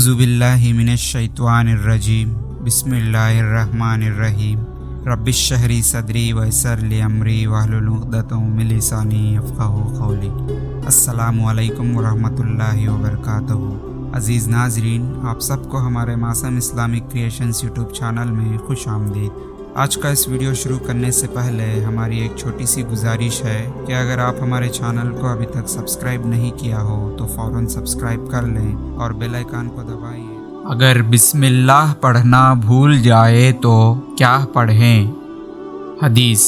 اعوذ باللہ من الشیطان الرجیم بسم اللہ الرحمن الرحیم رب اشرح لی صدری ویسر لی امری واحلل عقدۃ من لسانی یفقہوا قولی۔ السلام علیکم ورحمۃ اللہ وبرکاتہ۔ عزیز ناظرین، آپ سب کو ہمارے معصوم اسلامک کریشنز یوٹیوب چینل میں خوش آمدید۔ آج کا اس ویڈیو شروع کرنے سے پہلے ہماری ایک چھوٹی سی گزارش ہے کہ اگر آپ ہمارے چینل کو ابھی تک سبسکرائب نہیں کیا ہو تو فوراً سبسکرائب کر لیں اور بیل آئیکن کو دبائیں۔ اگر بسم اللہ پڑھنا بھول جائے تو کیا پڑھیں؟ حدیث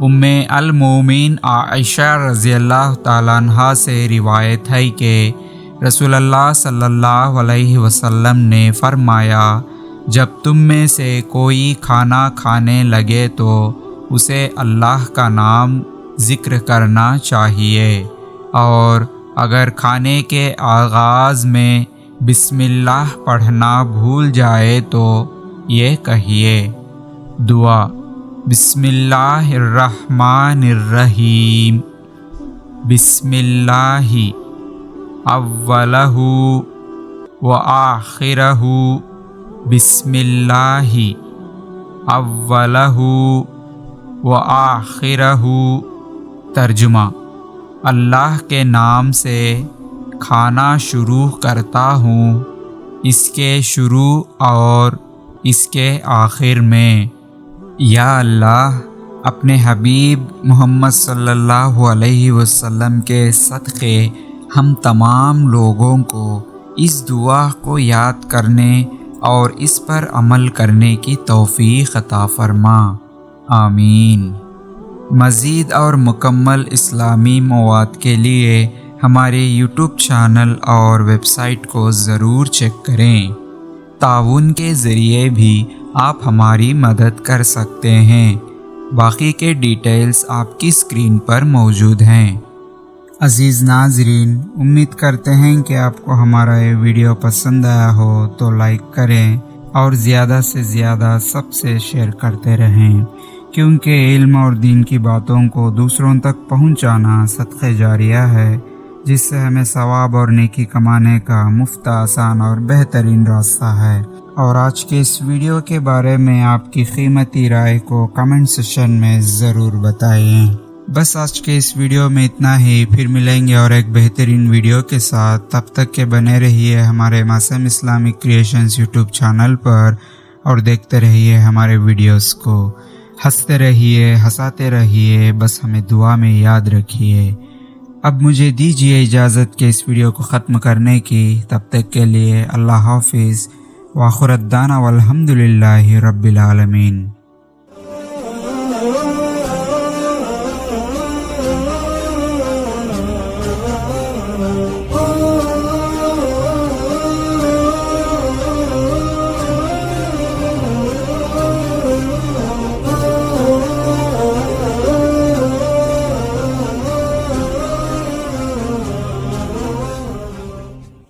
ام المومنین عائشہ رضی اللہ تعالیٰ عنہا سے روایت ہے کہ رسول اللہ صلی اللہ علیہ وسلم نے فرمایا، جب تم میں سے کوئی کھانا کھانے لگے تو اسے اللہ کا نام ذکر کرنا چاہیے، اور اگر کھانے کے آغاز میں بسم اللہ پڑھنا بھول جائے تو یہ کہیے۔ دعا: بسم اللہ الرحمن الرحیم، بسم اللہ اولہ و آخرہ، بسم اللہ اولہ و آخرہ۔ ترجمہ: اللہ کے نام سے کھانا شروع کرتا ہوں، اس کے شروع اور اس کے آخر میں۔ یا اللہ، اپنے حبیب محمد صلی اللہ علیہ وسلم کے صدقے ہم تمام لوگوں کو اس دعا کو یاد کرنے اور اس پر عمل کرنے کی توفیق عطا فرما، آمین۔ مزید اور مکمل اسلامی مواد کے لیے ہمارے یوٹیوب چینل اور ویب سائٹ کو ضرور چیک کریں۔ تعاون کے ذریعے بھی آپ ہماری مدد کر سکتے ہیں۔ باقی کے ڈیٹیلز آپ کی اسکرین پر موجود ہیں۔ عزیز ناظرین، امید کرتے ہیں کہ آپ کو ہمارا یہ ویڈیو پسند آیا ہو تو لائک کریں اور زیادہ سے زیادہ سب سے شیئر کرتے رہیں، کیونکہ علم اور دین کی باتوں کو دوسروں تک پہنچانا صدقہ جاریہ ہے، جس سے ہمیں ثواب اور نیکی کمانے کا مفت، آسان اور بہترین راستہ ہے۔ اور آج کے اس ویڈیو کے بارے میں آپ کی قیمتی رائے کو کمنٹ سیکشن میں ضرور بتائیں۔ بس آج کے اس ویڈیو میں اتنا ہی، پھر ملیں گے اور ایک بہترین ویڈیو کے ساتھ۔ تب تک کے بنے رہیے ہمارے معصوم اسلامک کریشنز یوٹیوب چینل پر اور دیکھتے رہیے ہمارے ویڈیوز کو۔ ہنستے رہیے، ہنساتے رہیے، بس ہمیں دعا میں یاد رکھیے۔ اب مجھے دیجیے اجازت کہ اس ویڈیو کو ختم کرنے کی۔ تب تک کے لیے اللہ حافظ، وآخر دعوانا والحمد للہ رب العالمین۔